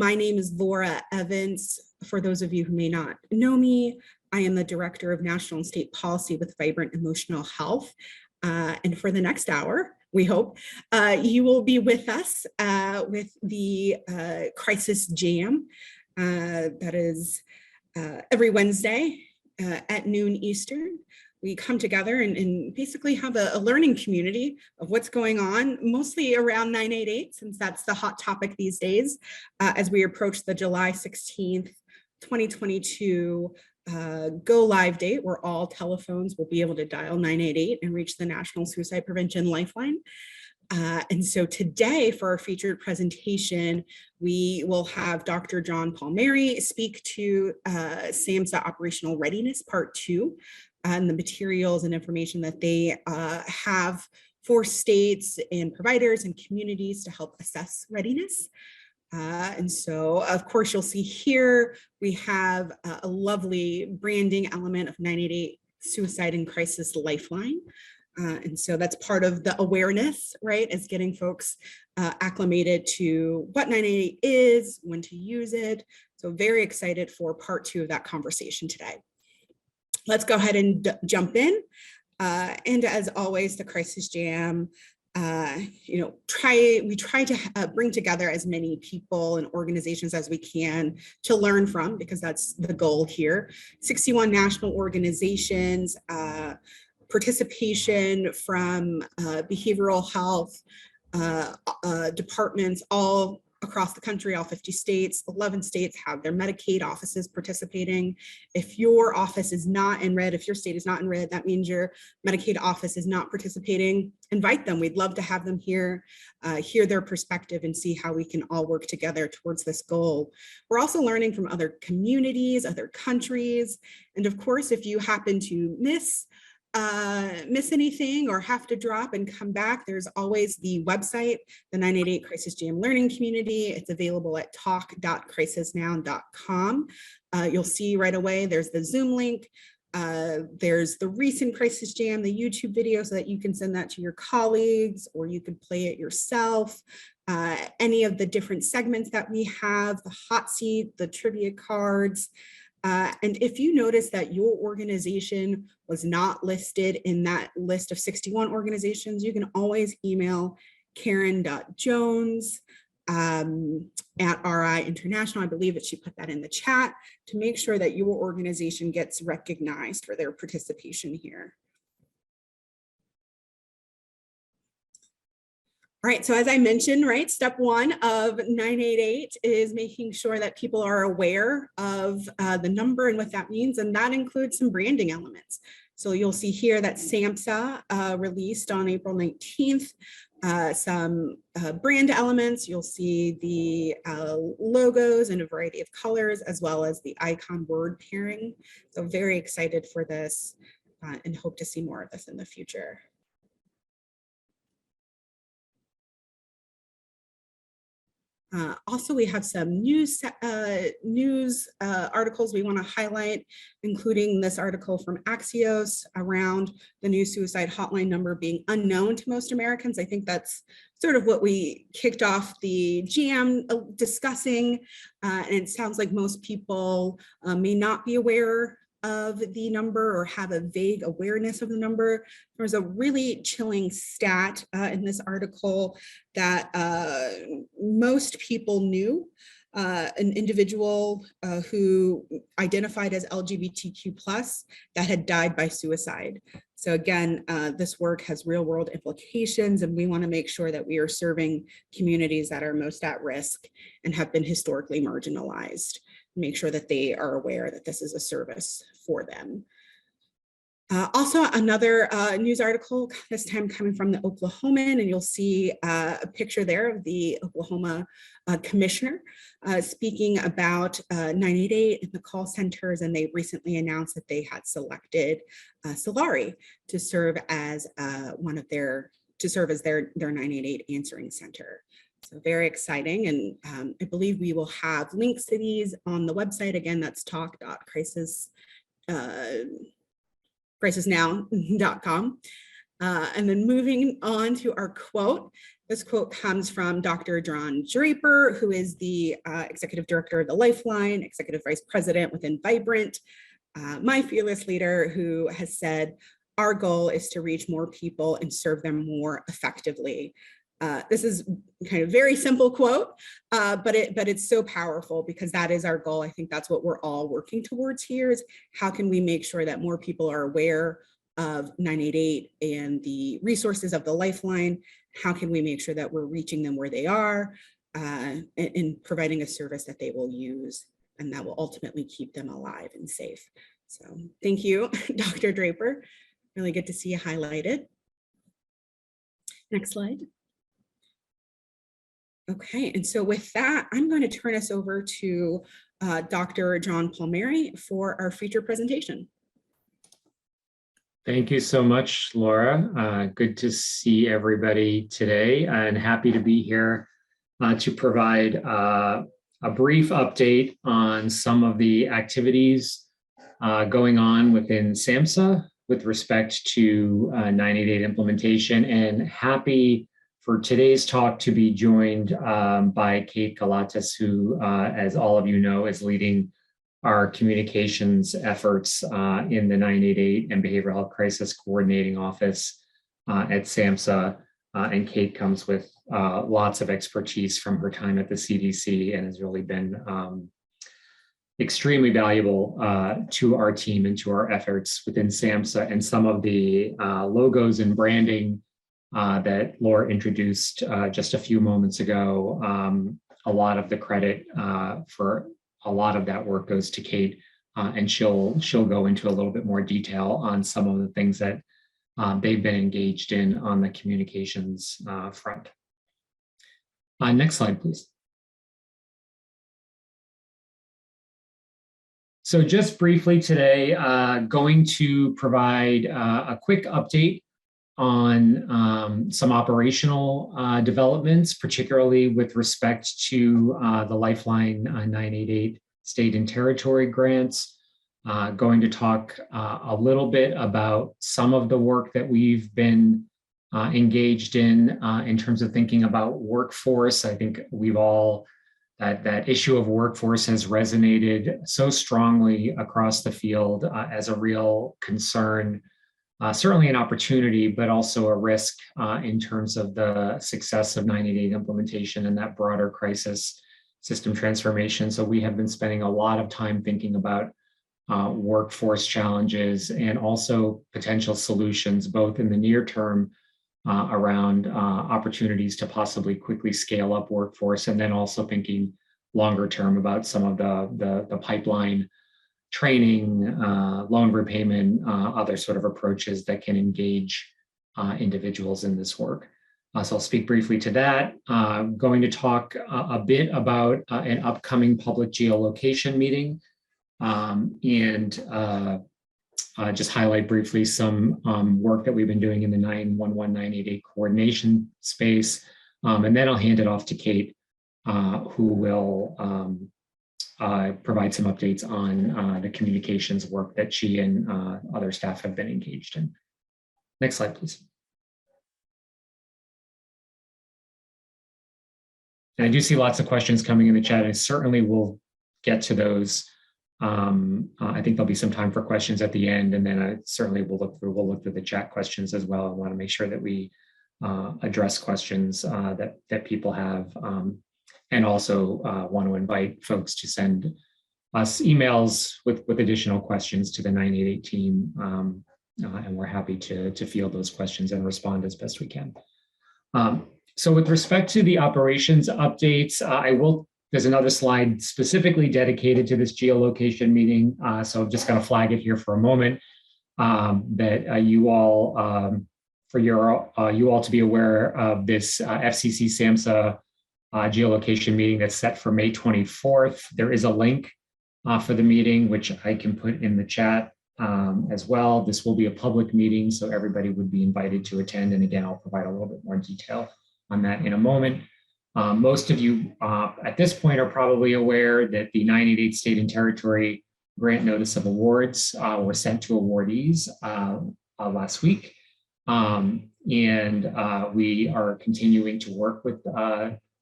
My name is Laura Evans. For those of you who may not know me, I am the Director of National and State Policy with Vibrant Emotional Health. And for the next hour, we hope, you will be with us with the Crisis Jam. That is every Wednesday at noon Eastern. We come together and basically have a learning community of what's going on, mostly around 988, since that's the hot topic these days, as we approach the July 16th, 2022 go live date, where all telephones will be able to dial 988 and reach the National Suicide Prevention Lifeline. And so today for our featured presentation, we will have Dr. John Palmieri speak to SAMHSA Operational Readiness Part 2 and the materials and information that they have for states and providers and communities to help assess readiness. And so, of course, you'll see here we have a lovely branding element of 988 Suicide and Crisis Lifeline. And so that's part of the awareness, right, is getting folks acclimated to what 988 is, when to use it. So very excited for part 2 of that conversation today. Let's go ahead and jump in. And as always, the Crisis Jam, we try to bring together as many people and organizations as we can to learn from, because that's the goal here. 61 national organizations, participation from behavioral health departments all across the country, all 50 states. 11 states have their Medicaid offices participating. If your office is not in red, if your state is not in red, that means your Medicaid office is not participating. Invite them. We'd love to have them here, hear their perspective and see how we can all work together towards this goal. We're also learning from other communities, other countries. And of course, if you happen to miss anything or have to drop and come back, there's always the website, the 988 Crisis Jam Learning Community. It's available at talk.crisisnow.com. You'll see right away there's the Zoom link. There's the recent Crisis Jam, the YouTube video, so that you can send that to your colleagues or you can play it yourself. Any of the different segments that we have, the hot seat, the trivia cards. And if you notice that your organization was not listed in that list of 61 organizations, you can always email Karen.Jones at RI International. I believe that she put that in the chat, to make sure that your organization gets recognized for their participation here. All right, so as I mentioned, right, step 1 of 988 is making sure that people are aware of the number and what that means, and that includes some branding elements. So you'll see here that SAMHSA released on April 19th some brand elements. You'll see the logos in a variety of colors, as well as the icon word pairing. So very excited for this and hope to see more of this in the future. Also, we have some news articles we want to highlight, including this article from Axios around the new suicide hotline number being unknown to most Americans. I think that's sort of what we kicked off the jam discussing, and it sounds like most people may not be aware of the number or have a vague awareness of the number. There's a really chilling stat in this article that most people knew an individual who identified as LGBTQ+ that had died by suicide. So again, this work has real world implications, and we want to make sure that we are serving communities that are most at risk and have been historically marginalized. Make sure that they are aware that this is a service for them. Also, another news article, this time coming from the Oklahoman, and you'll see a picture there of the Oklahoma commissioner speaking about 988 and the call centers, and they recently announced that they had selected Solari to serve as their 988 answering center. So very exciting, and I believe we will have links to these on the website. Again, that's talk.crisisnow.com. And then moving on to our quote This quote comes from Dr. John Draper, who is the Executive Director of the Lifeline, Executive Vice President within Vibrant, my fearless leader, who has said, our goal is to reach more people and serve them more effectively. This is kind of very simple quote, but it's so powerful because that is our goal. I think that's what we're all working towards here is how can we make sure that more people are aware of 988 and the resources of the Lifeline. How can we make sure that we're reaching them where they are and providing a service that they will use and that will ultimately keep them alive and safe. So thank you, Dr. Draper. Really good to see you highlighted. Next slide. Okay, and so with that, I'm going to turn us over to Dr. John Palmieri for our feature presentation. Thank you so much, Laura. Good to see everybody today and happy to be here to provide a brief update on some of the activities going on within SAMHSA with respect to 988 implementation, and happy for today's talk to be joined by Kate Galatas, who, as all of you know, is leading our communications efforts in the 988 and Behavioral Health Crisis Coordinating Office at SAMHSA. And Kate comes with lots of expertise from her time at the CDC and has really been extremely valuable to our team and to our efforts within SAMHSA. And some of the logos and branding that Laura introduced just a few moments ago, a lot of the credit for a lot of that work goes to Kate, and she'll go into a little bit more detail on some of the things that they've been engaged in on the communications front. Next slide, please. So just briefly today, going to provide a quick update on some operational developments, particularly with respect to the Lifeline 988 state and territory grants. Going to talk a little bit about some of the work that we've been engaged in terms of thinking about workforce. I think we've all, that issue of workforce has resonated so strongly across the field as a real concern. Certainly an opportunity, but also a risk in terms of the success of 988 implementation and that broader crisis system transformation. So we have been spending a lot of time thinking about workforce challenges and also potential solutions, both in the near term around opportunities to possibly quickly scale up workforce, and then also thinking longer term about some of the pipeline training, loan repayment, other sort of approaches that can engage individuals in this work. So I'll speak briefly to that. Going to talk a bit about an upcoming public geolocation meeting and just highlight briefly some work that we've been doing in the 911-988 coordination space. And then I'll hand it off to Kate, who will provide some updates on the communications work that she and other staff have been engaged in. Next slide, please. And I do see lots of questions coming in the chat. I certainly will get to those. I think there'll be some time for questions at the end, and then I certainly we'll look through the chat questions as well. I want to make sure that we address questions that people have. And also want to invite folks to send us emails with additional questions to the 988 team. And we're happy to field those questions and respond as best we can. So with respect to the operations updates, there's another slide specifically dedicated to this geolocation meeting. So I'm just going to flag it here for a moment that you all, for you all to be aware of this FCC SAMHSA geolocation meeting that's set for May 24th. There is a link for the meeting, which I can put in the chat as well. This will be a public meeting, so everybody would be invited to attend. And again, I'll provide a little bit more detail on that in a moment. Most of you at this point are probably aware that the 988 state and territory grant notice of awards were sent to awardees last week. And we are continuing to work with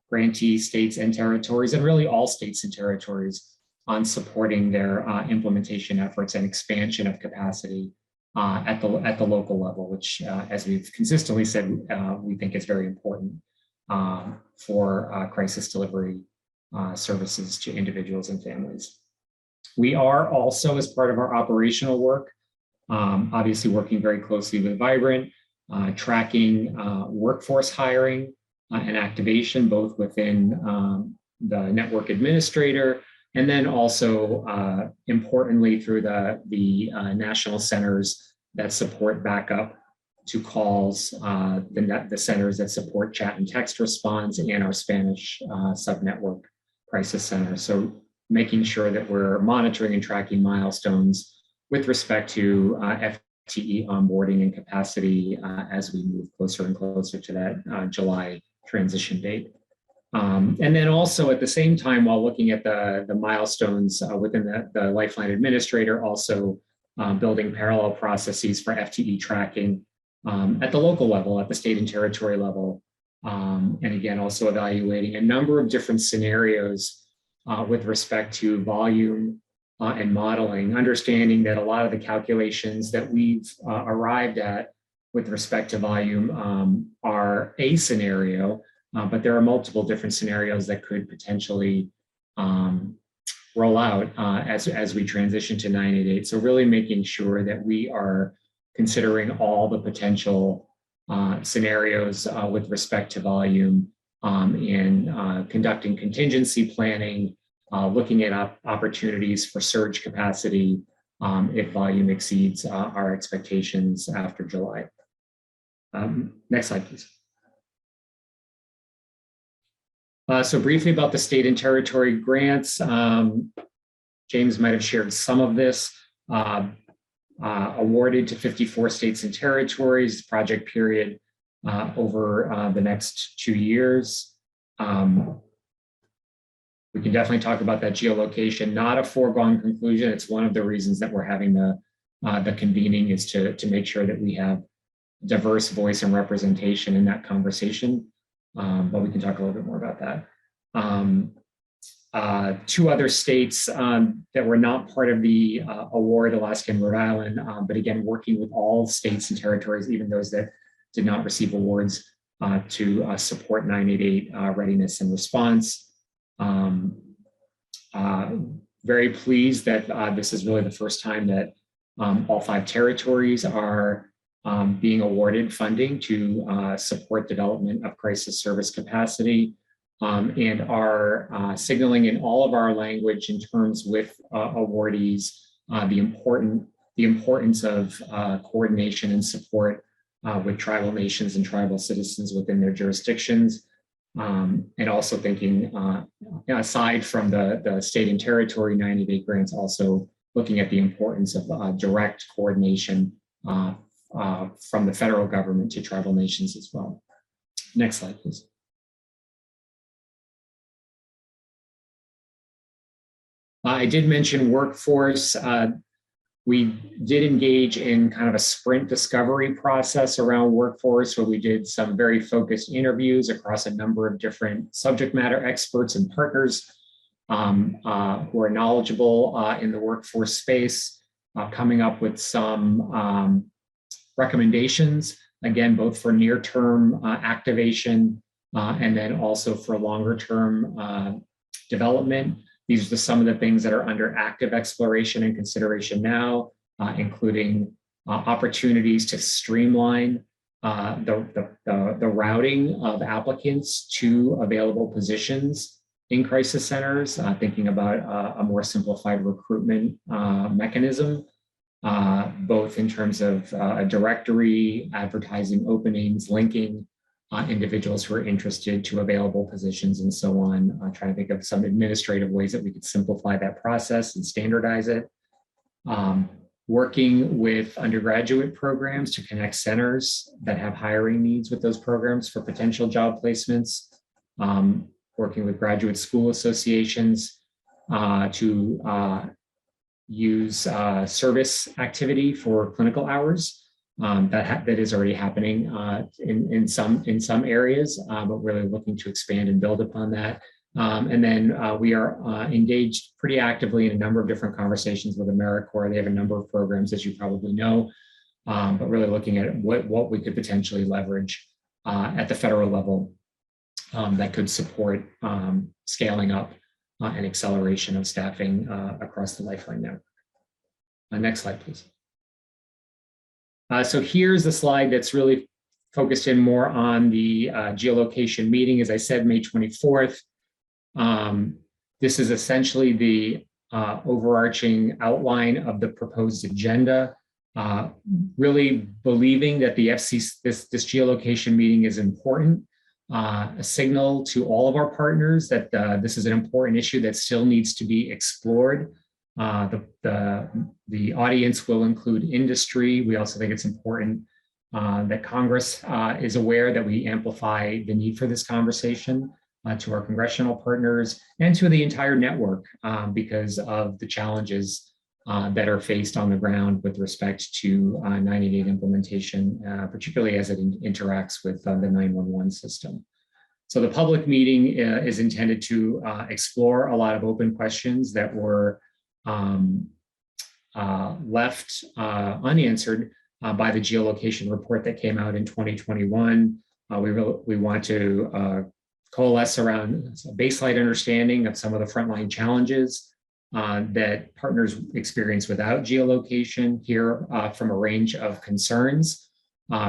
grantee states and territories, and really all states and territories, on supporting their implementation efforts and expansion of capacity at the local level, which, as we've consistently said, we think is very important for crisis delivery services to individuals and families. We are also, as part of our operational work, obviously working very closely with Vibrant, tracking workforce hiring and activation, both within the network administrator, and then also, importantly, through the national centers that support backup to calls, the centers that support chat and text response, and our Spanish subnetwork crisis center. So making sure that we're monitoring and tracking milestones with respect to FTE onboarding and capacity as we move closer and closer to that July transition date. And then also at the same time, while looking at the milestones within the Lifeline Administrator, also building parallel processes for FTE tracking at the local level, at the state and territory level. And again, also evaluating a number of different scenarios with respect to volume and modeling, understanding that a lot of the calculations that we've arrived at with respect to volume are a scenario, but there are multiple different scenarios that could potentially roll out as we transition to 988. So really making sure that we are considering all the potential scenarios with respect to volume and conducting contingency planning, looking at opportunities for surge capacity if volume exceeds our expectations after July. Next slide, please. So briefly about the state and territory grants. James might have shared some of this. Awarded to 54 states and territories, project period over the next 2 years. We can definitely talk about that geolocation, not a foregone conclusion. It's one of the reasons that we're having the convening, is to make sure that we have diverse voice and representation in that conversation. But we can talk a little bit more about that. 2 other states that were not part of the award, Alaska and Rhode Island, but again, working with all states and territories, even those that did not receive awards, to support 988 readiness and response. Very pleased that this is really the first time that all 5 territories are being awarded funding to support development of crisis service capacity, and are signaling in all of our language in terms with awardees the importance of coordination and support with tribal nations and tribal citizens within their jurisdictions, and also thinking aside from the state and territory 988 grants, also looking at the importance of direct coordination from the federal government to tribal nations as well. Next slide, please. I did mention workforce. We did engage in kind of a sprint discovery process around workforce, where we did some very focused interviews across a number of different subject matter experts and partners who are knowledgeable in the workforce space, coming up with some recommendations, again, both for near-term activation and then also for longer-term development. These are some of the things that are under active exploration and consideration now, including opportunities to streamline the routing of applicants to available positions in crisis centers, thinking about a more simplified recruitment mechanism, both in terms of a directory, advertising openings, linking individuals who are interested to available positions and so on, trying to think of some administrative ways that we could simplify that process and standardize it. Working with undergraduate programs to connect centers that have hiring needs with those programs for potential job placements. Working with graduate school associations to use service activity for clinical hours that is already happening in some areas, but really looking to expand and build upon that. And then we are engaged pretty actively in a number of different conversations with AmeriCorps. They have a number of programs, as you probably know, but really looking at what we could potentially leverage at the federal level that could support scaling up and acceleration of staffing across the Lifeline network. Next slide, please. So here's the slide that's really focused in more on the geolocation meeting. As I said, May 24th. This is essentially the overarching outline of the proposed agenda. Really believing that the this geolocation meeting is important. A signal to all of our partners that this is an important issue that still needs to be explored. The audience will include industry. We also think it's important that Congress is aware that we amplify the need for this conversation to our congressional partners and to the entire network because of the challenges that are faced on the ground with respect to 988 implementation, particularly as it interacts with the 911 system. So the public meeting is intended to explore a lot of open questions that were left unanswered by the geolocation report that came out in 2021. We want to coalesce around a baseline understanding of some of the frontline challenges that partners experience without geolocation, here from a range of concerns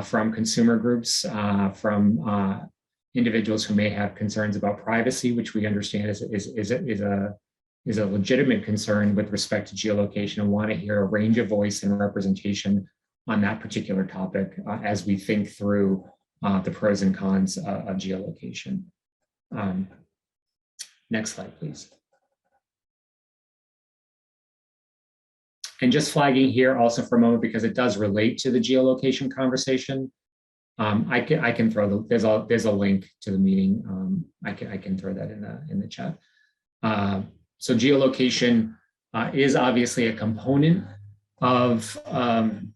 from consumer groups, from individuals who may have concerns about privacy, which we understand is a legitimate concern with respect to geolocation, and want to hear a range of voice and representation on that particular topic as we think through the pros and cons of geolocation. Next slide, please. And just flagging here also for a moment, because it does relate to the geolocation conversation. I can throw there's a link to the meeting. I can throw that in the chat. So geolocation is obviously a component of the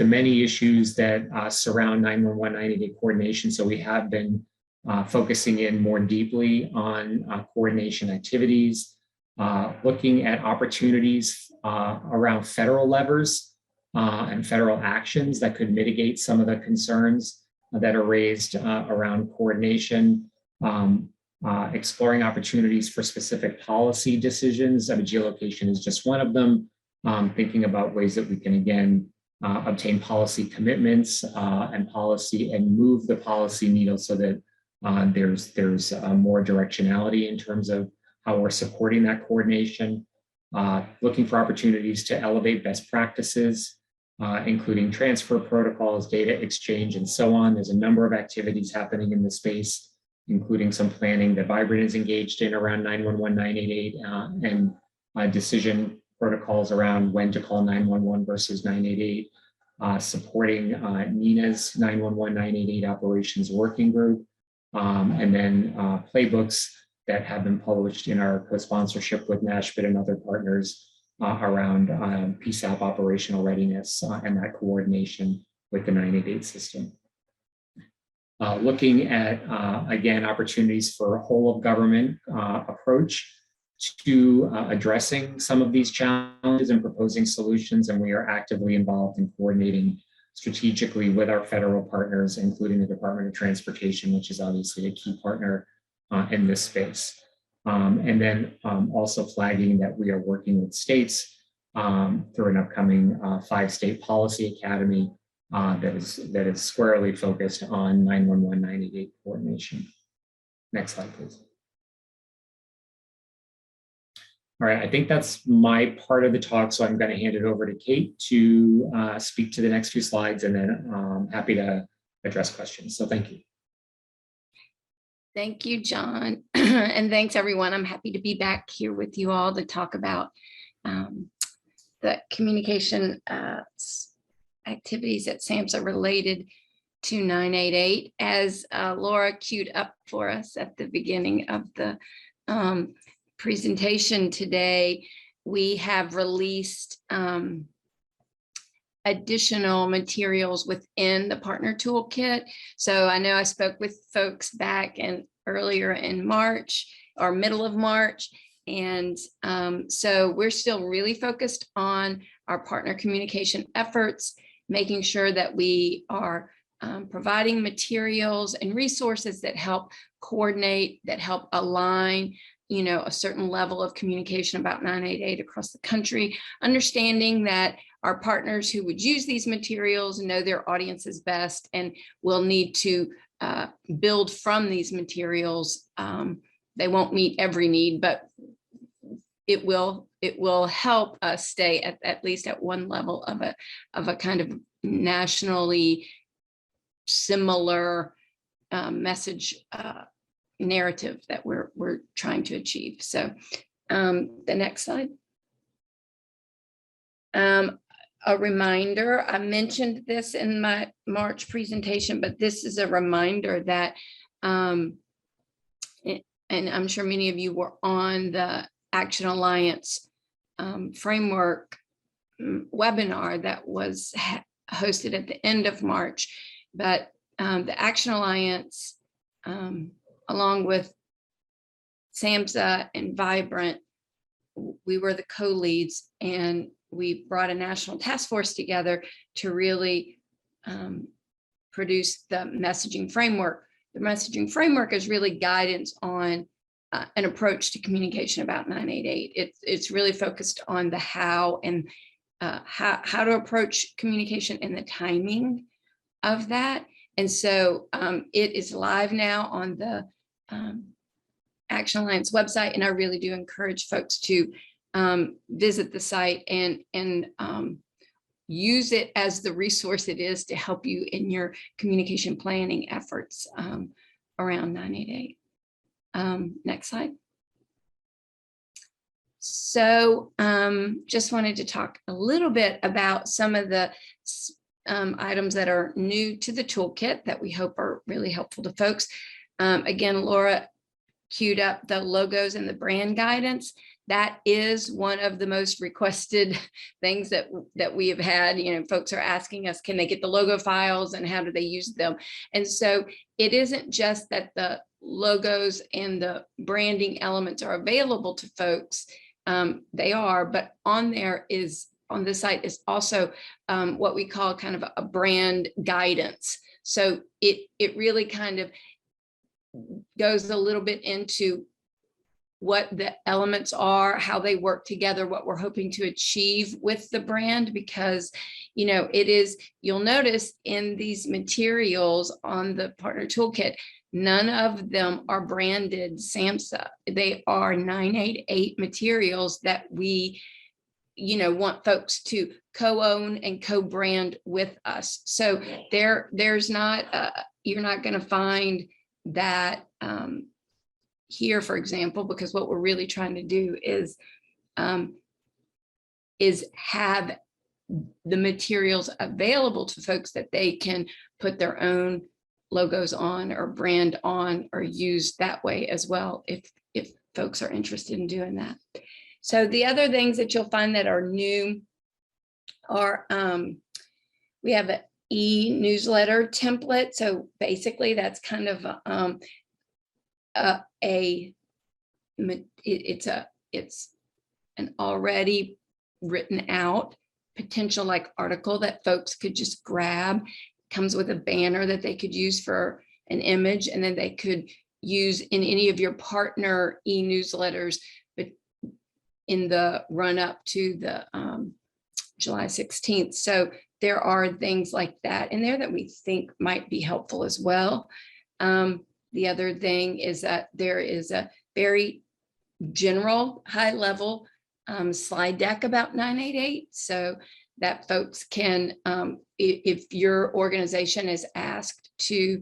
many issues that surround 911 988 coordination. So we have been focusing in more deeply on coordination activities, looking at opportunities around federal levers and federal actions that could mitigate some of the concerns that are raised around coordination, exploring opportunities for specific policy decisions. I mean, geolocation is just one of them. Thinking about ways that we can, again, obtain policy commitments and move the policy needle so that there's more directionality in terms of how we're supporting that coordination. Looking for opportunities to elevate best practices, including transfer protocols, data exchange, and so on. There's a number of activities happening in the space, including some planning that Vibrant is engaged in around 911 988 and decision protocols around when to call 911 versus 988, supporting NINA's 911 988 operations working group, and then playbooks that have been published in our co-sponsorship with NASHBID and other partners around PSAP operational readiness and that coordination with the 988 system. Looking at, again, opportunities for a whole of government approach to addressing some of these challenges and proposing solutions, and we are actively involved in coordinating strategically with our federal partners, including the Department of Transportation, which is obviously a key partner in this space. And then also flagging that we are working with states through an upcoming 5-state policy academy that is squarely focused on 911 988 coordination. Next slide, please. All right, I think that's my part of the talk, so I'm going to hand it over to Kate to speak to the next few slides, and then I'm happy to address questions. So thank you. Thank you, John. And thanks, everyone. I'm happy to be back here with you all to talk about the communication activities at SAMHSA related to 988. As Laura queued up for us at the beginning of the presentation today, we have released additional materials within the partner toolkit. So I know I spoke with folks back earlier in March or middle of March. And so we're still really focused on our partner communication efforts, making sure that we are providing materials and resources that help coordinate, that help align, a certain level of communication about 988 across the country, understanding that our partners who would use these materials know their audiences best and will need to build from these materials. They won't meet every need, but it will help us stay at least at one level of a kind of nationally similar message narrative that we're trying to achieve. So the next slide. A reminder, I mentioned this in my March presentation, but this is a reminder that, and I'm sure many of you were on the Action Alliance framework webinar that was hosted at the end of March, but the Action Alliance, along with SAMHSA and Vibrant, we were the co-leads, and we brought a national task force together to really produce the messaging framework. The messaging framework is really guidance on an approach to communication about 988. It's really focused on the how and how to approach communication and the timing of that. And so it is live now on the Action Alliance website, and I really do encourage folks to visit the site and use it as the resource it is to help you in your communication planning efforts around 988. Next slide. So just wanted to talk a little bit about some of the items that are new to the toolkit that we hope are really helpful to folks. Again, Laura queued up the logos and the brand guidance. That is one of the most requested things that we have had. Folks are asking us, can they get the logo files and how do they use them? And so it isn't just that the logos and the branding elements are available to folks. They are, but on the site is also what we call kind of a brand guidance. So it really kind of goes a little bit into what the elements are, how they work together, what we're hoping to achieve with the brand, because it is, you'll notice in these materials on the partner toolkit, none of them are branded SAMHSA. They are 988 materials that we want folks to co-own and co-brand with us. So there's not you're not going to find that here, for example, because what we're really trying to do is have the materials available to folks that they can put their own logos on or brand on or use that way as well, if folks are interested in doing that. So the other things that you'll find that are new are we have an e-newsletter template. So basically that's kind of it's an already written out potential article that folks could just grab. It comes with a banner that they could use for an image, and then they could use in any of your partner e-newsletters, but in the run up to the July 16th. So there are things like that in there that we think might be helpful as well. The other thing is that there is a very general high level slide deck about 988, so that folks can, if your organization is asked to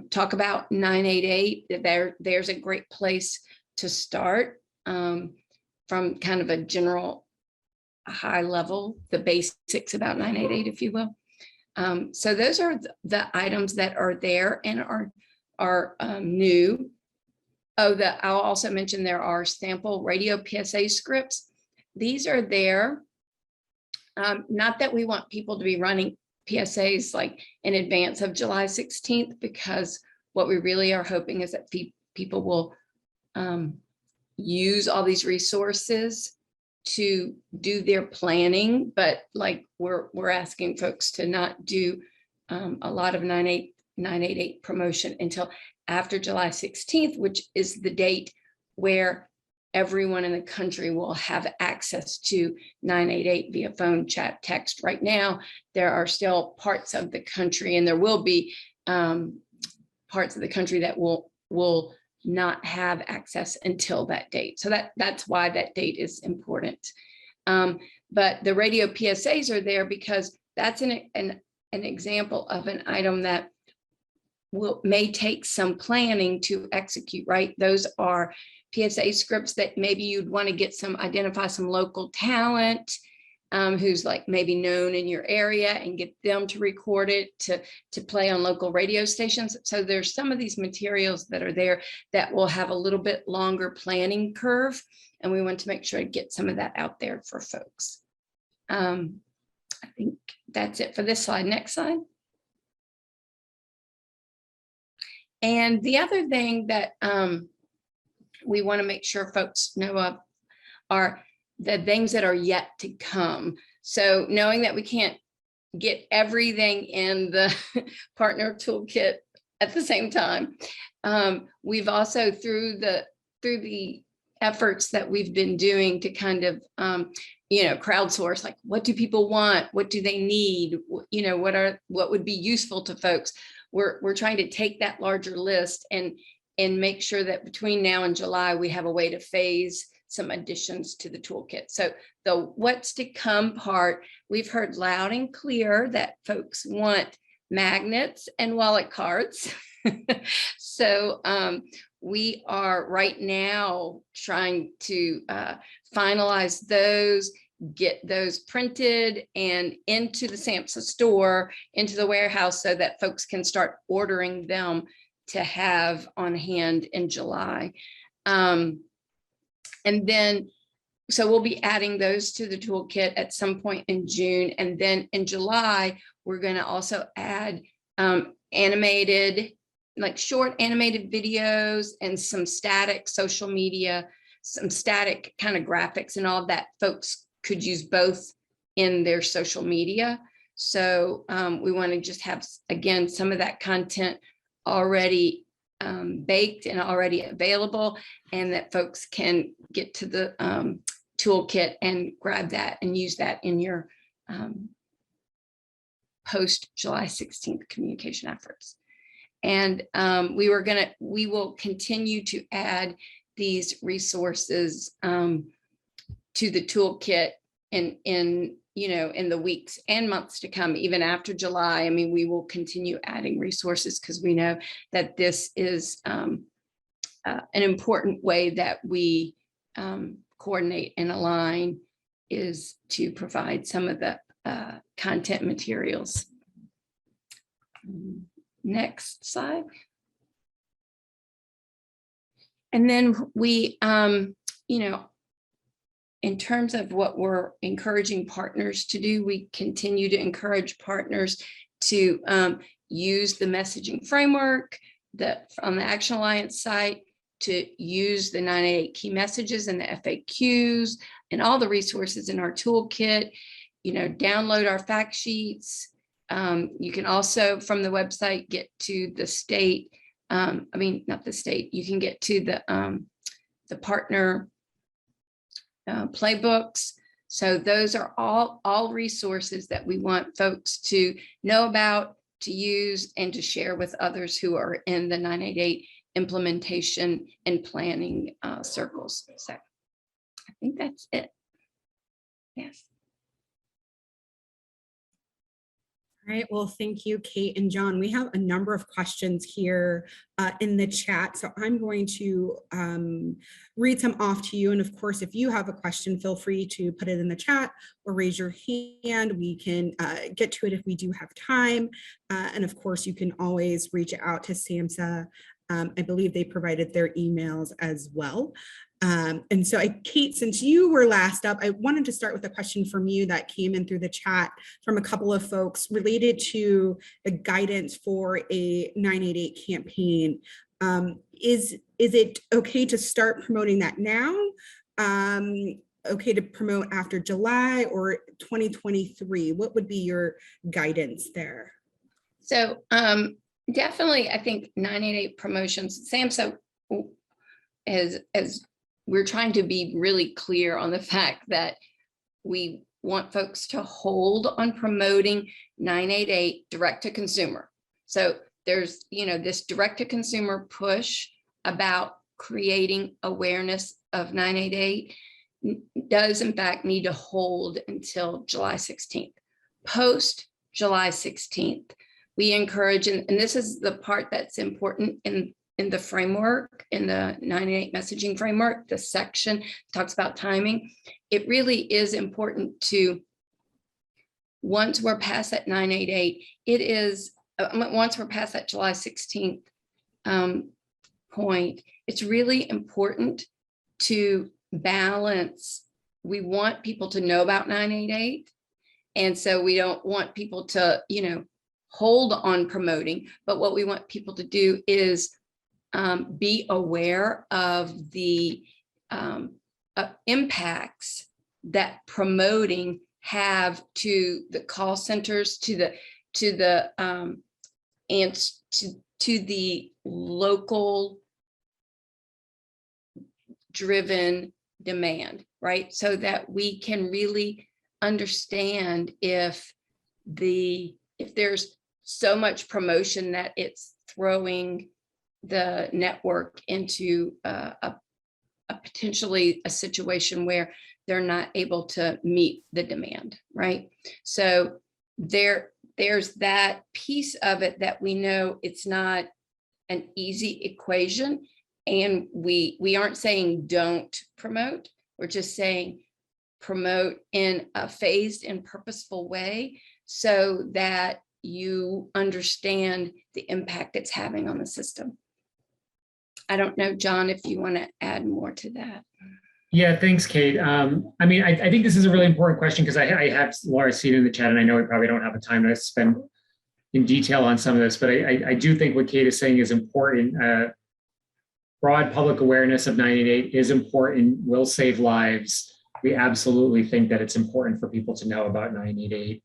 talk about 988, there's a great place to start from kind of a general high level, the basics about 988, if you will. So those are the items that are there and are new. I'll also mention there are sample radio PSA scripts. These are there Not that we want people to be running PSAs like in advance of July 16th, because what we really are hoping is that people will use all these resources to do their planning, but like we're asking folks to not do a lot of 988 promotion until after July 16th, which is the date where everyone in the country will have access to 988 via phone, chat, text. Right now, there are still parts of the country, and there will be parts of the country that will not have access until that date. So that's why that date is important. But the radio PSAs are there because that's an example of an item that may take some planning to execute, right? Those are PSA scripts that maybe you'd want to identify some local talent who's like maybe known in your area and get them to record it to play on local radio stations. So there's some of these materials that are there that will have a little bit longer planning curve. And we want to make sure to get some of that out there for folks. I think that's it for this slide. Next slide. And the other thing that we want to make sure folks know of are the things that are yet to come. So knowing that we can't get everything in the partner toolkit at the same time, we've also through the efforts that we've been doing to kind of crowdsource, like what do people want, what do they need, what would be useful to folks. We're trying to take that larger list and make sure that between now and July, we have a way to phase some additions to the toolkit. So the what's to come part, we've heard loud and clear that folks want magnets and wallet cards. So we are right now trying to finalize those, get those printed and into the SAMHSA store, into the warehouse, so that folks can start ordering them to have on hand in July. And then, so we'll be adding those to the toolkit at some point in June. And then in July, we're going to also add animated, like short animated videos and some static social media, some static kind of graphics and all that. Folks could use both in their social media. So we want to just have, again, some of that content already baked and already available, and that folks can get to the toolkit and grab that and use that in your post July 16th communication efforts. And we will continue to add these resources to the toolkit in the weeks and months to come, even after July. I mean, we will continue adding resources because we know that this is an important way that we coordinate and align, is to provide some of the content materials. Next slide. And then we, in terms of what we're encouraging partners to do, we continue to encourage partners to use the messaging framework on the Action Alliance site, to use the 988 key messages and the FAQs and all the resources in our toolkit, download our fact sheets. You can also from the website get to the state, not the state, you can get to the partner playbooks. So those are all resources that we want folks to know about, to use, and to share with others who are in the 988 implementation and planning circles. So I think that's it. Yes. All right, well, thank you, Kate and John. We have a number of questions here in the chat, so I'm going to read some off to you. And of course, if you have a question, feel free to put it in the chat or raise your hand. We can get to it if we do have time. And of course, you can always reach out to SAMHSA. I believe they provided their emails as well. And so Kate, since you were last up, I wanted to start with a question from you that came in through the chat from a couple of folks related to the guidance for a 988 campaign. Is it okay to start promoting that now? Okay to promote after July or 2023? What would be your guidance there? So definitely, I think 988 promotions, Sam, so as we're trying to be really clear on the fact that we want folks to hold on promoting 988 direct to consumer. So there's, this direct to consumer push about creating awareness of 988 does in fact need to hold until July 16th. Post July 16th, we encourage, and this is the part that's important in the framework, in the 988 messaging framework, the section talks about timing. It really is important to, once we're past that 988, it is, once we're past that July 16th point, it's really important to balance. We want people to know about 988. And so we don't want people to, hold on promoting, but what we want people to do is be aware of the impacts that promoting have to the call centers, to the local driven demand, right? So that we can really understand if there's so much promotion that it's throwing the network into a potentially a situation where they're not able to meet the demand, right? So there's that piece of it that we know it's not an easy equation, and we aren't saying don't promote, we're just saying promote in a phased and purposeful way so that you understand the impact it's having on the system. I don't know, John, if you want to add more to that. Yeah, thanks, Kate. I think this is a really important question because I have Laura seen in the chat, and I know we probably don't have the time to spend in detail on some of this, but I do think what Kate is saying is important. Broad public awareness of 988 is important, will save lives. We absolutely think that it's important for people to know about 988.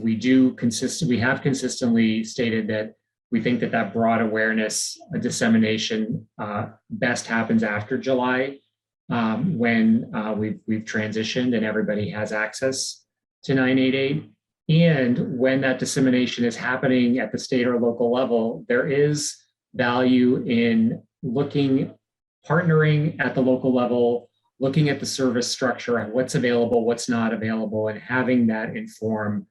We have consistently stated that we think that broad awareness dissemination best happens after July, when we've transitioned and everybody has access to 988. And when that dissemination is happening at the state or local level, there is value in partnering at the local level, looking at the service structure and what's available, what's not available, and having that inform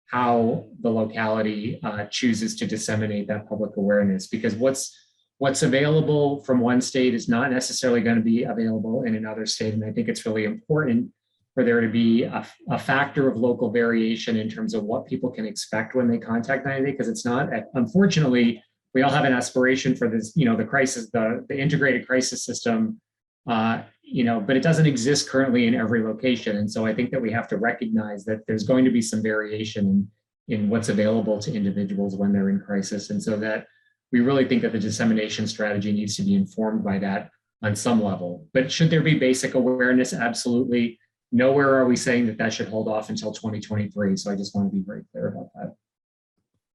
how the locality chooses to disseminate that public awareness. Because what's available from one state is not necessarily going to be available in another state. And I think it's really important for there to be a factor of local variation in terms of what people can expect when they contact 988, because it's not, unfortunately, we all have an aspiration for this, the crisis, the integrated crisis system, but it doesn't exist currently in every location. And so I think that we have to recognize that there's going to be some variation in what's available to individuals when they're in crisis. And so that we really think that the dissemination strategy needs to be informed by that on some level. But should there be basic awareness? Absolutely. Nowhere are we saying that should hold off until 2023. So I just want to be very clear about that.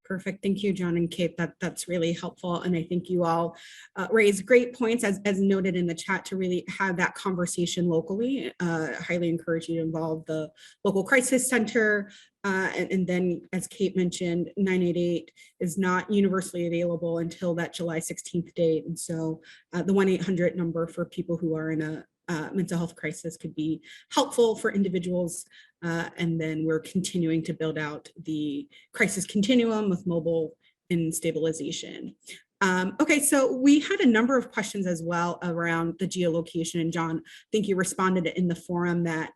Perfect. Thank you, John and Kate. That's really helpful. And I think you all raised great points, as noted in the chat, to really have that conversation locally. Highly encourage you to involve the local crisis center. And then, as Kate mentioned, 988 is not universally available until that July 16th date. And so the 1-800 number for people who are in a mental health crisis could be helpful for individuals. And then we're continuing to build out the crisis continuum with mobile and stabilization. Okay, so we had a number of questions as well around the geolocation, and John, I think you responded in the forum that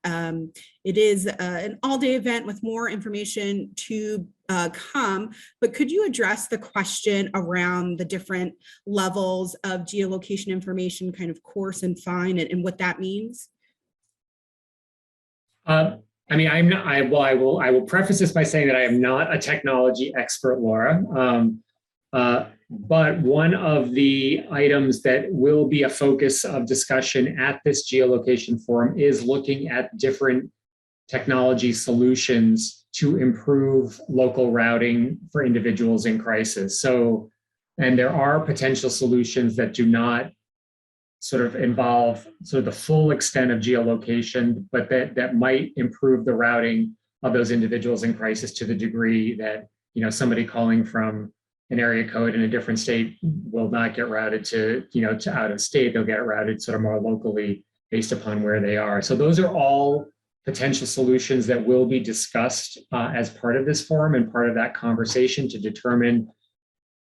it is an all-day event with more information to come, but could you address the question around the different levels of geolocation information, kind of coarse and fine, and what that means? I mean, I'm not, I will preface this by saying that I am not a technology expert, Laura. But one of the items that will be a focus of discussion at this geolocation forum is looking at different technology solutions to improve local routing for individuals in crisis. So, and there are potential solutions that do not sort of involve sort of the full extent of geolocation, but that might improve the routing of those individuals in crisis to the degree that, you know, somebody calling from an area code in a different state will not get routed to, you know, to out of state. They'll get routed sort of more locally based upon where they are. So those are all potential solutions that will be discussed as part of this forum and part of that conversation to determine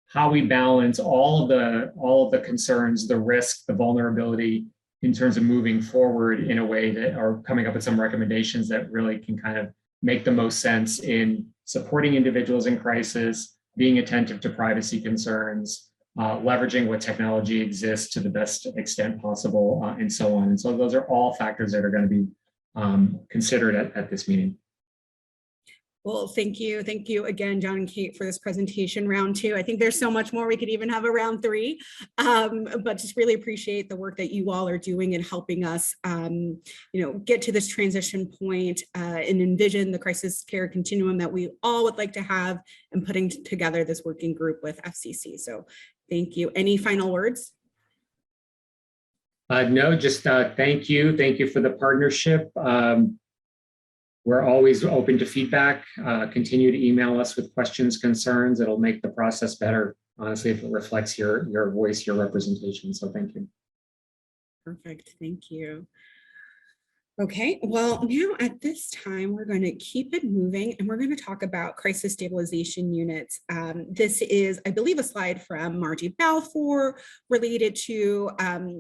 how we balance all of the concerns, the risk, the vulnerability in terms of moving forward in a way that are coming up with some recommendations that really can kind of make the most sense in supporting individuals in crisis, being attentive to privacy concerns, leveraging what technology exists to the best extent possible, and so on. And so those are all factors that are going to be considered at this meeting. Well, thank you. Thank you again, John and Kate, for this presentation, round two. I think there's so much more. We could even have a round three, but just really appreciate the work that you all are doing in helping us, you know, get to this transition point and envision the crisis care continuum that we all would like to have, and putting together this working group with FCC. So thank you. Any final words? No, just thank you. Thank you for the partnership. We're always open to feedback. Continue to email us with questions, concerns. It'll make the process better, honestly, if it reflects your voice, your representation. So thank you. Perfect. Thank you. Okay, well, now at this time, we're going to keep it moving and we're going to talk about crisis stabilization units. This is, I believe, a slide from Margie Balfour related to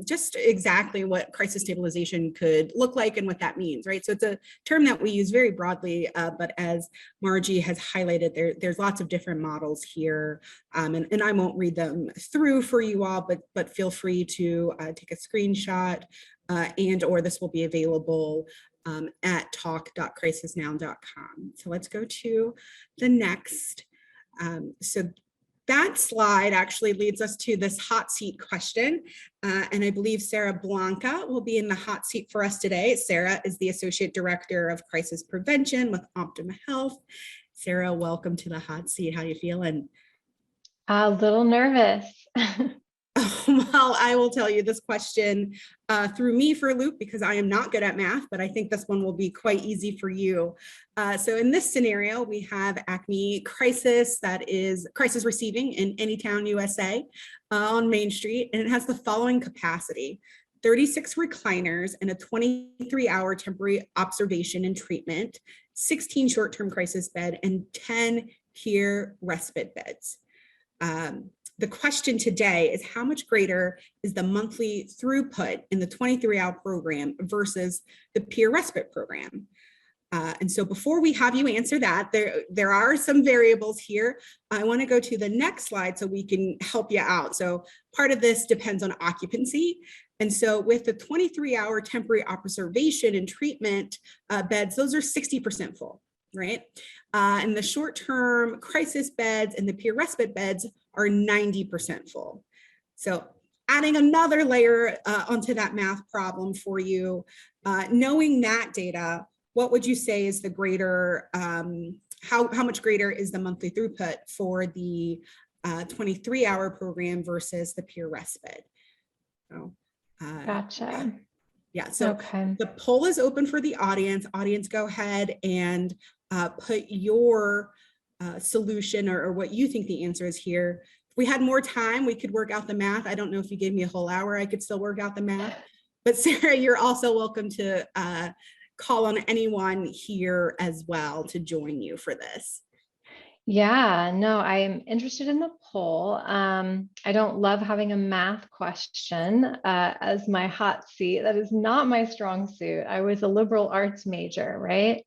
just exactly what crisis stabilization could look like and what that means, right? So it's a term that we use very broadly, but as Margie has highlighted, there's lots of different models here, and I won't read them through for you all, but feel free to take a screenshot. And or this will be available at talk.crisisnow.com. So let's go to the next. So that slide actually leads us to this hot seat question. And I believe Sarah Blanca will be in the hot seat for us today. Sarah is the Associate Director of Crisis Prevention with Optima Health. Sarah, welcome to the hot seat. How are you feeling? A little nervous. Well, I will tell you, this question threw me for a loop because I am not good at math, but I think this one will be quite easy for you. So in this scenario, we have Acme Crisis, that is crisis receiving in Anytown, USA on Main Street, and it has the following capacity: 36 recliners and a 23-hour temporary observation and treatment, 16 short-term crisis bed, and 10 peer respite beds. The question today is, how much greater is the monthly throughput in the 23-hour program versus the peer respite program? And so before we have you answer that, there are some variables here. I want to go to the next slide so we can help you out. So part of this depends on occupancy. And so with the 23-hour temporary observation and treatment beds, those are 60% full, right? And the short-term crisis beds and the peer respite beds are 90% full. So adding another layer onto that math problem for you, knowing that data, what would you say is the greater, how much greater is the monthly throughput for the 23-hour program versus the peer respite? So, Gotcha. yeah, so okay. The poll is open for the audience. Audience, go ahead and put your solution or what you think the answer is here. If we had more time, we could work out the math. I don't know if you gave me a whole hour, I could still work out the math. But Sarah, you're also welcome to call on anyone here as well to join you for this. Yeah, no, I'm interested in the poll. I don't love having a math question as my hot seat. That is not my strong suit. I was a liberal arts major, right?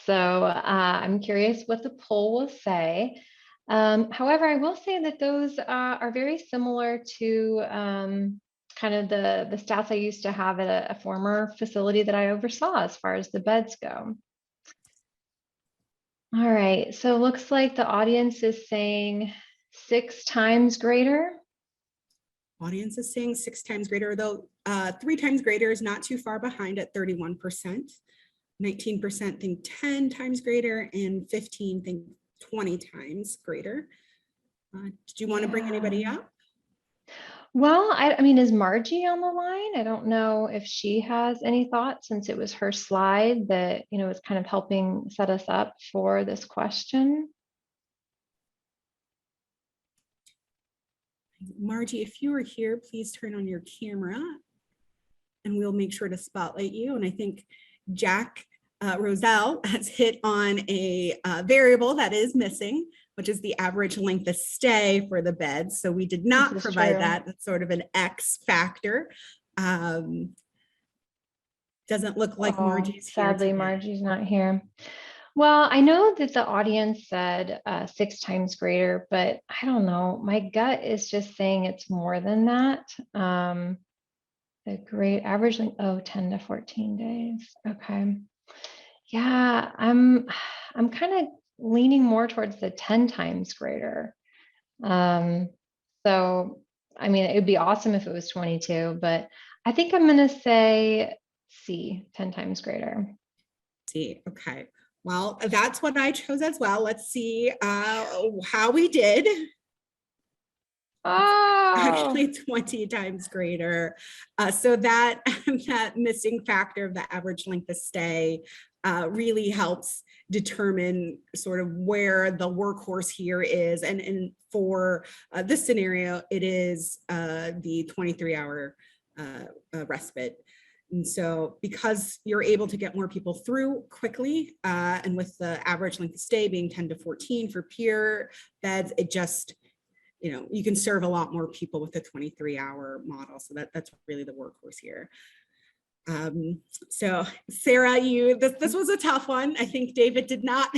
So I'm curious what the poll will say. However, I will say that those are very similar to kind of the stats I used to have at a former facility that I oversaw as far as the beds go. All right, so it looks like the audience is saying 6 times greater. Audience is saying 6 times greater, though 3 times greater is not too far behind at 31%. 19% think 10 times greater, and 15 think 20 times greater. Did you want to bring anybody up? Well, I mean, is Margie on the line? I don't know if she has any thoughts, since it was her slide that, is kind of helping set us up for this question. Margie, if you are here, please turn on your camera and we'll make sure to spotlight you. And I think Jack Roselle has hit on a variable that is missing, which is the average length of stay for the beds. So we did not provide that. That's sort of an X factor. Doesn't look like Margie's here. Sadly, Margie's not here. Well, I know that the audience said 6 times greater, but I don't know. My gut is just saying it's more than that. The great average length, 10 to 14 days. Okay. Yeah, I'm kind of leaning more towards the 10 times greater. So, I mean, it would be awesome if it was 22, but I think I'm going to say C, 10 times greater. C, okay. Well, that's what I chose as well. Let's see how we did. Oh, actually 20 times greater. So that missing factor of the average length of stay really helps determine sort of where the workhorse here is. And for this scenario, it is the 23-hour respite. And so because you're able to get more people through quickly, and with the average length of stay being 10 to 14 for peer beds, it just, you can serve a lot more people with the 23-hour model. So that's really the workhorse here. So Sarah, this was a tough one. I think David did not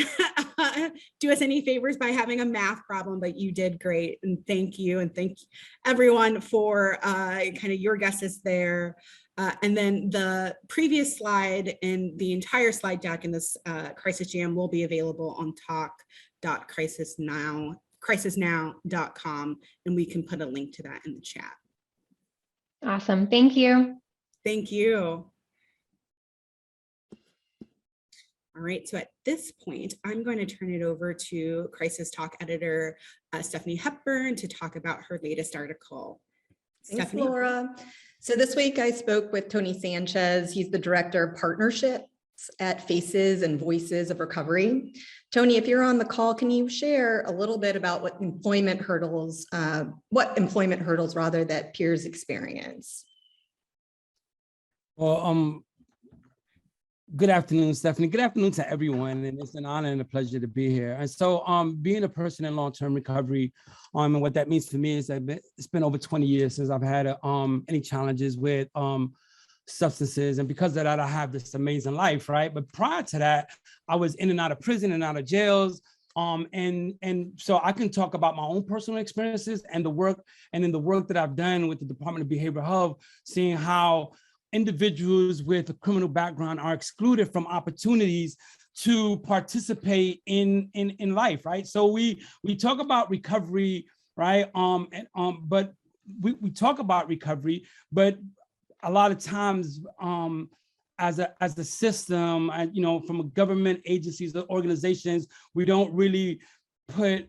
do us any favors by having a math problem, but you did great. And thank you. And thank everyone for kind of your guesses there. And then the previous slide and the entire slide deck in this Crisis Jam will be available on talk.crisisnow.com, and we can put a link to that in the chat. Awesome. Thank you. Thank you. All right, so at this point, I'm going to turn it over to Crisis Talk editor Stephanie Hepburn to talk about her latest article. Thanks, Stephanie? Laura. So this week I spoke with Tony Sanchez. He's the director of partnerships at Faces and Voices of Recovery. Tony, if you're on the call, can you share a little bit about what employment hurdles rather that peers experience? Well, good afternoon, Stephanie. Good afternoon to everyone, and it's an honor and a pleasure to be here. And so, being a person in long-term recovery, and what that means for me is that it's been over 20 years since I've had any challenges with substances, and because of that, I have this amazing life, right? But prior to that, I was in and out of prison and out of jails. And so I can talk about my own personal experiences and the work that I've done with the Department of Behavioral Health, seeing how individuals with a criminal background are excluded from opportunities to participate in life, right? So we talk about recovery, right? But we talk about recovery, but a lot of times as a system, from a government agencies or organizations, we don't really put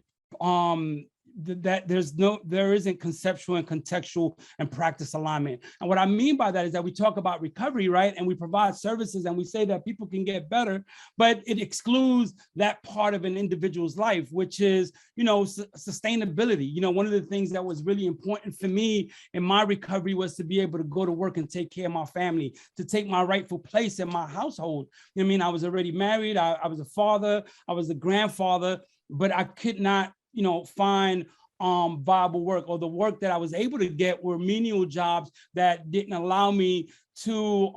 that there isn't conceptual and contextual and practice alignment. And what I mean by that is that we talk about recovery, right? And we provide services and we say that people can get better, but it excludes that part of an individual's life, which is, sustainability. One of the things that was really important for me in my recovery was to be able to go to work and take care of my family, to take my rightful place in my household. I was already married. I was a father. I was a grandfather. but I could not, find viable work, or the work that I was able to get were menial jobs that didn't allow me to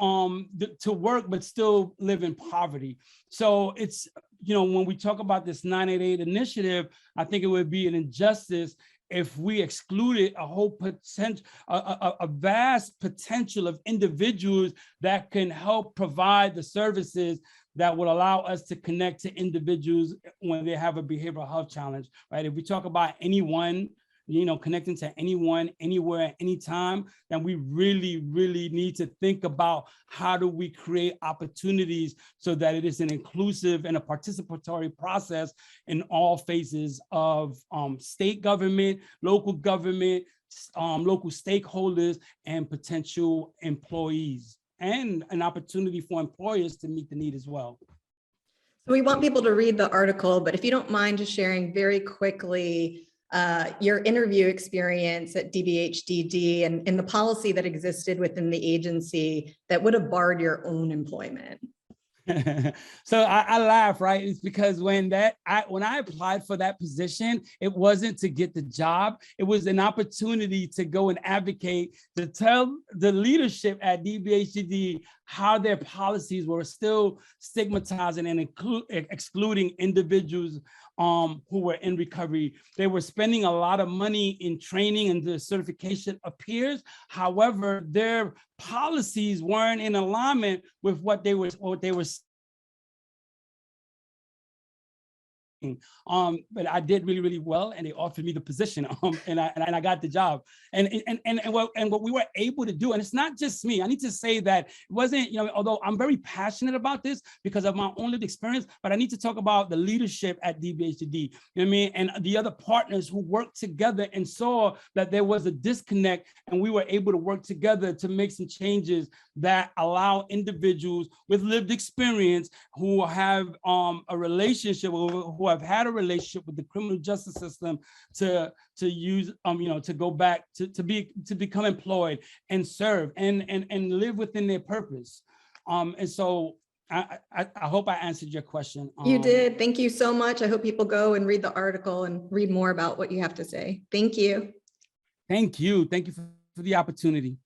work but still live in poverty. So it's, when we talk about this 988 initiative, I think it would be an injustice if we excluded a whole potential, a vast potential of individuals that can help provide the services that will allow us to connect to individuals when they have a behavioral health challenge, right? If we talk about anyone, connecting to anyone, anywhere, anytime, then we really, really need to think about how do we create opportunities so that it is an inclusive and a participatory process in all phases of state government, local government, local stakeholders, and potential employees, and an opportunity for employers to meet the need as well. So we want people to read the article, but if you don't mind just sharing very quickly your interview experience at Dbhdd and the policy that existed within the agency that would have barred your own employment. So I laugh, right? It's because when I applied for that position, it wasn't to get the job. It was an opportunity to go and advocate, to tell the leadership at Dbhdd how their policies were still stigmatizing and excluding individuals who were in recovery. They were spending a lot of money in training and the certification of peers. However, their policies weren't in alignment with what they were but I did really, really well, and they offered me the position, and I got the job. And what we were able to do, and it's not just me. I need to say that it wasn't, although I'm very passionate about this because of my own lived experience, but I need to talk about the leadership at Dbhdd, you know what I mean, and the other partners who worked together and saw that there was a disconnect, and we were able to work together to make some changes that allow individuals with lived experience who have a relationship, who have had a relationship with the criminal justice system, to use to go back to become employed and serve and live within their purpose. And so I hope I answered your question. You did. Thank you so much. I hope people go and read the article and read more about what you have to say. Thank you. Thank you. Thank you for the opportunity.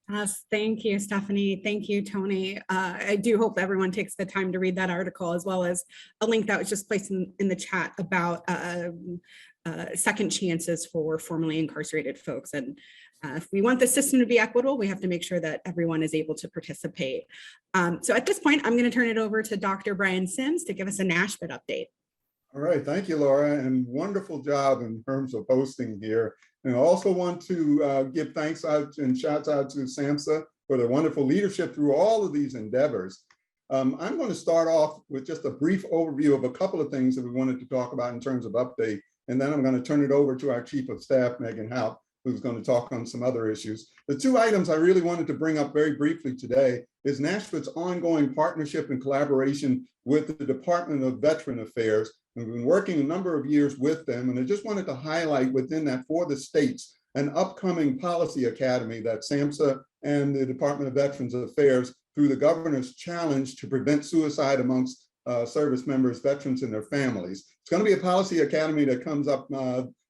Yes, thank you, Stephanie. Thank you, Tony. I do hope everyone takes the time to read that article, as well as a link that was just placed in the chat about second chances for formerly incarcerated folks. And if we want the system to be equitable, we have to make sure that everyone is able to participate. So at this point, I'm going to turn it over to Dr. Brian Sims to give us a NASHBID update. All right, thank you, Laura, and wonderful job in terms of hosting here. And I also want to give thanks out and shouts out to SAMHSA for their wonderful leadership through all of these endeavors. I'm going to start off with just a brief overview of a couple of things that we wanted to talk about in terms of update, and then I'm going to turn it over to our Chief of Staff, Megan Haupt, who's going to talk on some other issues. The two items I really wanted to bring up very briefly today is NASHBID's ongoing partnership and collaboration with the Department of Veteran Affairs. We've been working a number of years with them, and I just wanted to highlight within that for the states an upcoming policy academy that SAMHSA and the Department of Veterans Affairs, through the Governor's Challenge to Prevent Suicide Amongst Service Members, Veterans, and their families. It's going to be a policy academy that comes up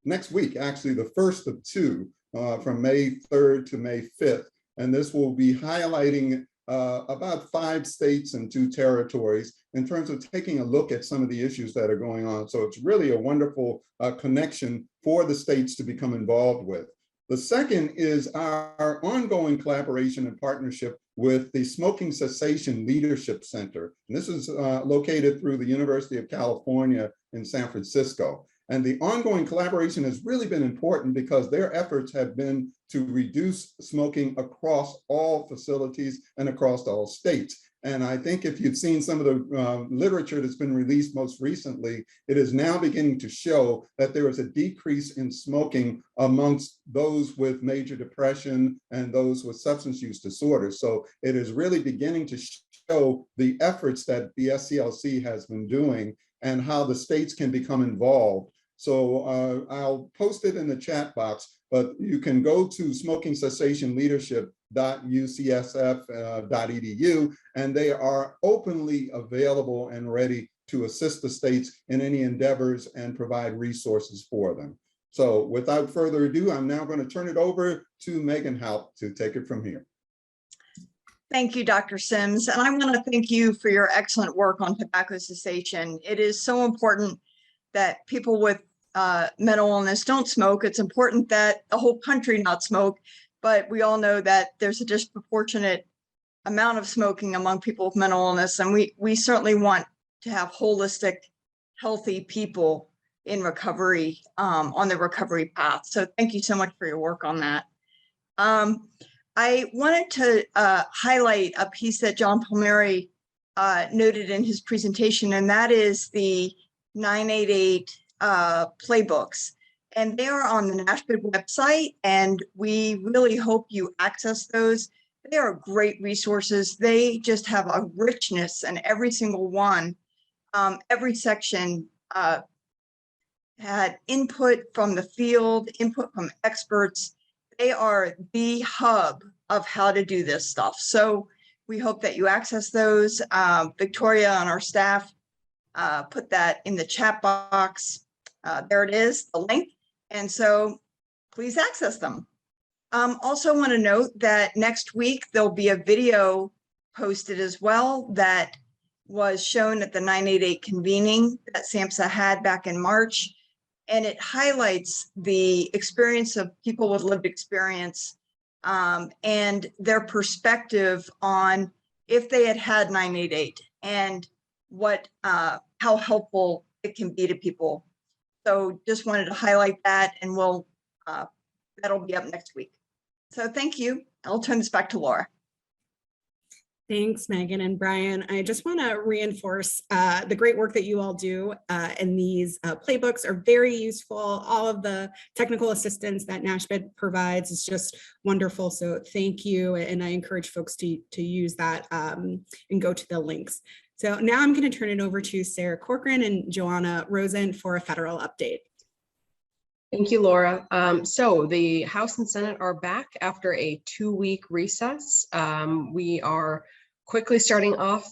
next week, actually the first of two, from May 3rd to May 5th. And this will be highlighting about 5 states and 2 territories in terms of taking a look at some of the issues that are going on. So it's really a wonderful connection for the states to become involved with. The second is our ongoing collaboration and partnership with the Smoking Cessation Leadership Center. And this is located through the University of California in San Francisco. And the ongoing collaboration has really been important because their efforts have been to reduce smoking across all facilities and across all states. And I think if you've seen some of the literature that's been released most recently, it is now beginning to show that there is a decrease in smoking amongst those with major depression and those with substance use disorders. So it is really beginning to show the efforts that the SCLC has been doing and how the states can become involved. So I'll post it in the chat box, but you can go to smokingcessationleadership.ucsf.edu, and they are openly available and ready to assist the states in any endeavors and provide resources for them. So without further ado, I'm now going to turn it over to Megan Haupt to take it from here. Thank you, Dr. Sims. And I want to thank you for your excellent work on tobacco cessation. It is so important that people with mental illness don't smoke. It's important that the whole country not smoke, but we all know that there's a disproportionate amount of smoking among people with mental illness. And we certainly want to have holistic, healthy people in recovery, on the recovery path. So thank you so much for your work on that. I wanted to highlight a piece that John Palmieri noted in his presentation, and that is the 988 playbooks. And they are on the NASHBID website, and we really hope you access those. They are great resources. They just have a richness in every single one. Every section had input from the field, input from experts. They are the hub of how to do this stuff. So we hope that you access those. Victoria on our staff put that in the chat box. There it is, the link. And so please access them. Also want to note that next week there'll be a video posted as well that was shown at the 988 convening that SAMHSA had back in March. And it highlights the experience of people with lived experience and their perspective on if they had had 988 and what how helpful it can be to people. So just wanted to highlight that, and we'll that'll be up next week. So thank you. I'll turn this back to Laura. Thanks, Megan and Brian. I just want to reinforce the great work that you all do, and these playbooks are very useful. All of the technical assistance that NASHBID provides is just wonderful. So thank you, and I encourage folks to use that and go to the links. So now I'm going to turn it over to Sarah Corcoran and Joanna Rosen for a federal update. Thank you, Laura. So the House and Senate are back after a 2-week recess. We are quickly starting off,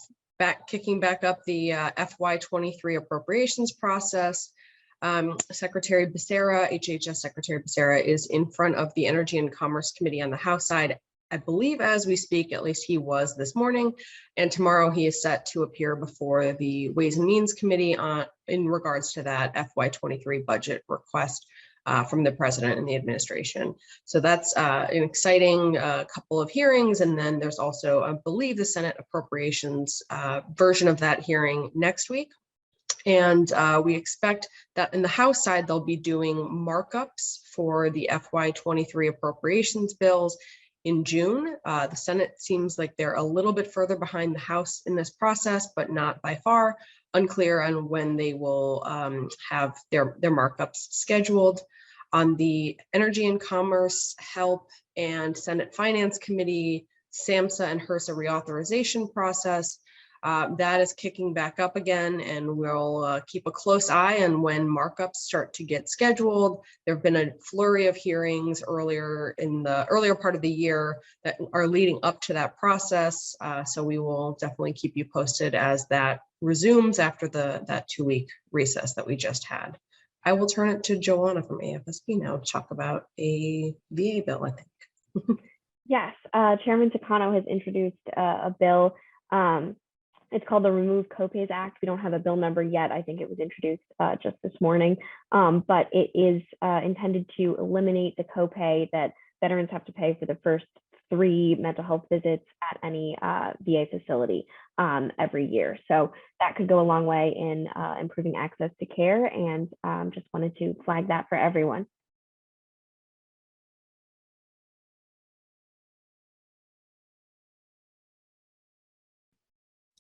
kicking back up the FY23 appropriations process. Secretary Becerra, HHS Secretary Becerra, is in front of the Energy and Commerce Committee on the House side. I believe as we speak, at least he was this morning, and tomorrow he is set to appear before the Ways and Means Committee in regards to that FY23 budget request from the president and the administration. So that's an exciting couple of hearings. And then there's also, I believe, the Senate Appropriations version of that hearing next week. And we expect that in the House side, they'll be doing markups for the FY23 appropriations bills in June. The Senate seems like they're a little bit further behind the House in this process, but not by far. Unclear on when they will have their markups scheduled. On the Energy and Commerce, Help, and Senate Finance Committee, SAMHSA and HRSA reauthorization process, that is kicking back up again, and we'll keep a close eye on when markups start to get scheduled. There have been a flurry of hearings earlier in the earlier part of the year that are leading up to that process. So we will definitely keep you posted as that resumes after that 2-week recess that we just had. I will turn it to Joanna from AFSP now to talk about a VA bill, I think. Yes, Chairman Takano has introduced a bill. It's called the Remove Copays Act. We don't have a bill number yet. I think it was introduced just this morning, but it is intended to eliminate the copay that veterans have to pay for the first 3 mental health visits at any VA facility every year. So that could go a long way in improving access to care, and just wanted to flag that for everyone.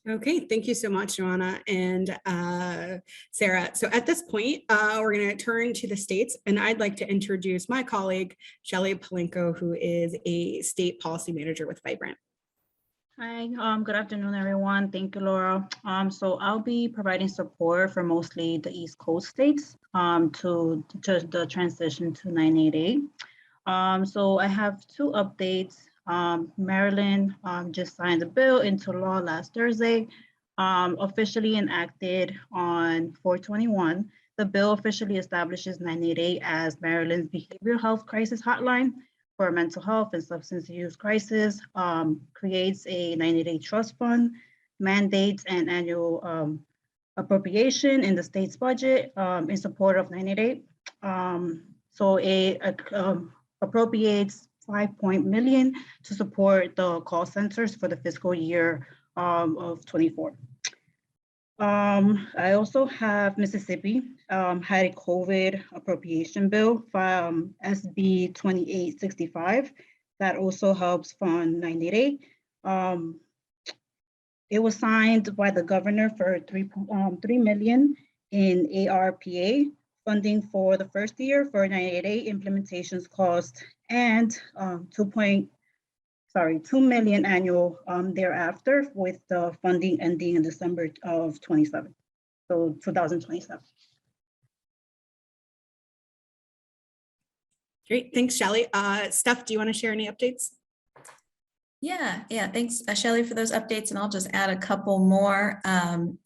Okay, thank you so much, Joanna and Sarah. So at this point, we're going to turn to the states, and I'd like to introduce my colleague, Shelley Palenko, who is a state policy manager with Vibrant. Hi, good afternoon, everyone. Thank you, Laura. So I'll be providing support for mostly the East Coast states to the transition to 988. So I have 2 updates. Maryland just signed the bill into law last Thursday. officially enacted on 4/21. The bill officially establishes 988 as Maryland's behavioral health crisis hotline for mental health and substance use crisis, creates a 988 trust fund, mandates an annual appropriation in the state's budget in support of 988. So it appropriates $5 million to support the call centers for the fiscal year of 24. I also have Mississippi had a COVID appropriation bill, SB 2865, that also helps fund 988. It was signed by the governor for $3 million in ARPA funding for the first year for 988 implementations cost, and $2 million annual thereafter, with the funding ending in December of 2027. Great, thanks, Shelley. Steph, do you want to share any updates? Yeah, thanks, Shelley, for those updates, and I'll just add a couple more.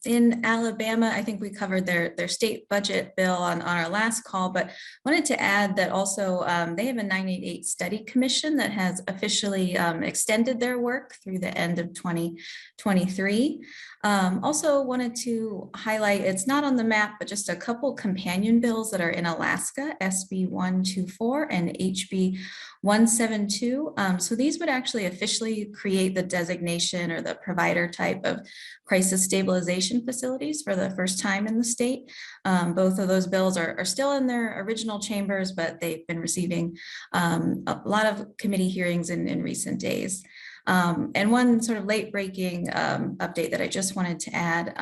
In Alabama, I think we covered their state budget bill on our last call, but wanted to add that also they have a 988 study commission that has officially extended their work through the end of 2023. Also wanted to highlight, it's not on the map, but just a couple companion bills that are in Alaska, SB 124 and HB 172. So these would actually officially create the designation or the provider type of crisis stabilization facilities for the first time in the state. Both of those bills are still in their original chambers, but they've been receiving a lot of committee hearings in recent days. And one sort of late breaking update that I just wanted to add,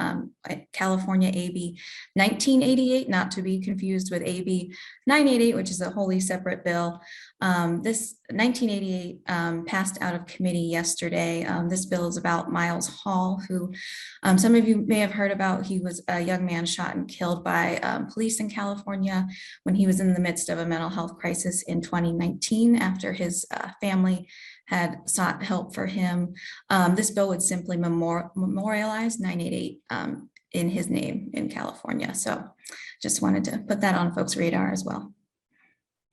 California AB 1988, not to be confused with AB 988, which is a wholly separate bill. This 1988 passed out of committee yesterday. This bill is about Miles Hall, who some of you may have heard about. He was a young man shot and killed by police in California when he was in the midst of a mental health crisis in 2019 after his family had sought help for him. This bill would simply memorialize 988 in his name in California. So just wanted to put that on folks' radar as well.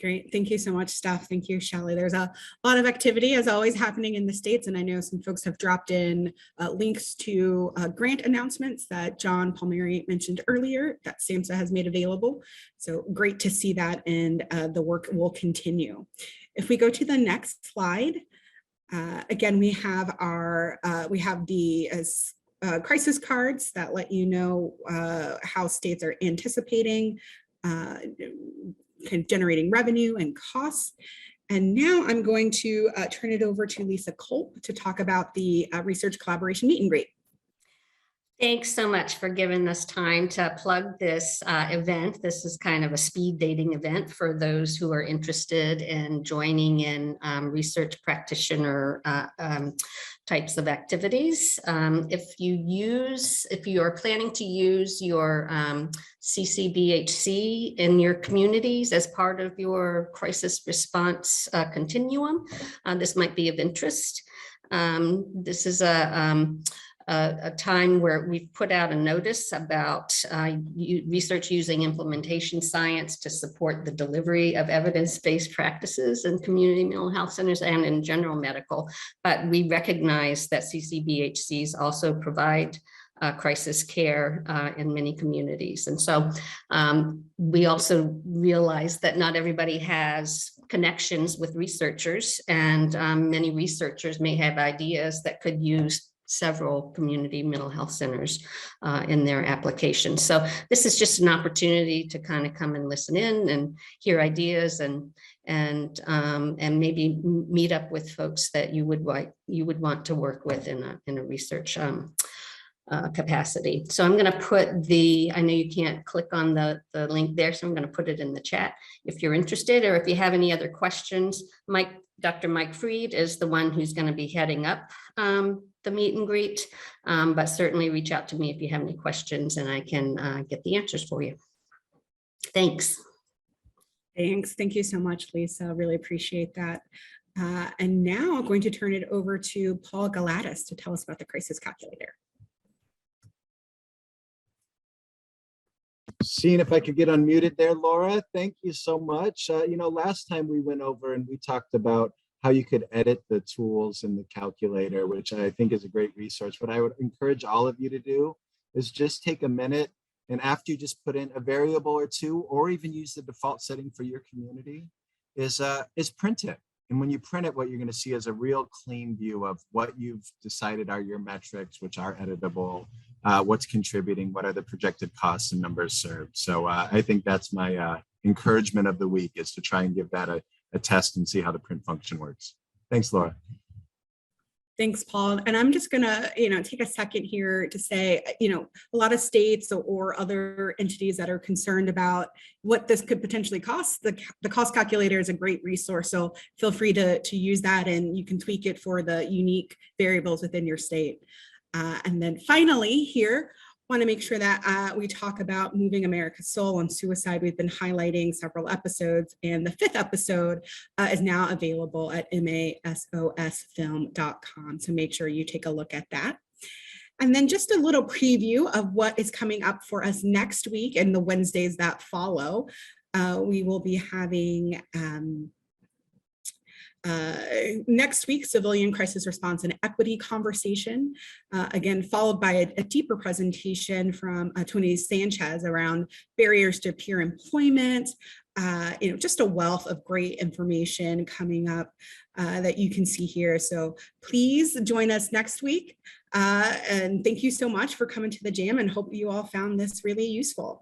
Great, thank you so much, Steph. Thank you, Shelley. There's a lot of activity as always happening in the States, and I know some folks have dropped in links to grant announcements that John Palmieri mentioned earlier that SAMHSA has made available. So great to see that, and the work will continue. If we go to the next slide, again, we have the crisis cards that let you know how states are anticipating generating revenue and costs. And now I'm going to turn it over to Lisa Culp to talk about the research collaboration meet and greet. Thanks so much for giving us time to plug this event. This is kind of a speed dating event for those who are interested in joining in research practitioner types of activities. If you are planning to use your CCBHC in your communities as part of your crisis response continuum, this might be of interest. This is a time where we've put out a notice about research using implementation science to support the delivery of evidence-based practices in community mental health centers and in general medical. But we recognize that CCBHCs also provide crisis care in many communities. And so we also realize that not everybody has connections with researchers, and many researchers may have ideas that could use several community mental health centers in their application. So this is just an opportunity to kind of come and listen in and hear ideas and maybe meet up with folks that you would want to work with in a research capacity. So I'm going to put I know you can't click on the link there, so I'm going to put it in the chat if you're interested, or if you have any other questions. Dr. Mike Freed is the one who's going to be heading up the meet and greet, but certainly reach out to me if you have any questions and I can get the answers for you. Thanks. Thanks. Thank you so much, Lisa. Really appreciate that. And now I'm going to turn it over to Paul Galatis to tell us about the crisis calculator. Seeing if I could get unmuted there, Laura. Thank you so much. Last time we went over and we talked about how you could edit the tools in the calculator, which I think is a great resource. What I would encourage all of you to do is just take a minute, and after you just put in a variable or two, or even use the default setting for your community, is print it. And when you print it, what you're going to see is a real clean view of what you've decided are your metrics, which are editable, what's contributing, what are the projected costs and numbers served. So I think that's my encouragement of the week, is to try and give that a test and see how the print function works. Thanks, Laura. Thanks, Paul. And I'm just gonna, take a second here to say, a lot of states or other entities that are concerned about what this could potentially cost, the cost calculator is a great resource. So feel free to use that, and you can tweak it for the unique variables within your state. And then finally here, want to make sure that we talk about Moving America's Soul on suicide. We've been highlighting several episodes, and the 5th episode is now available at masosfilm.com. So make sure you take a look at that. And then just a little preview of what is coming up for us next week and the Wednesdays that follow. We will be having next week, Civilian Crisis Response and Equity Conversation, again, followed by a deeper presentation from Tony Sanchez around barriers to peer employment, just a wealth of great information coming up that you can see here. So please join us next week. And thank you so much for coming to the Jam, and hope you all found this really useful.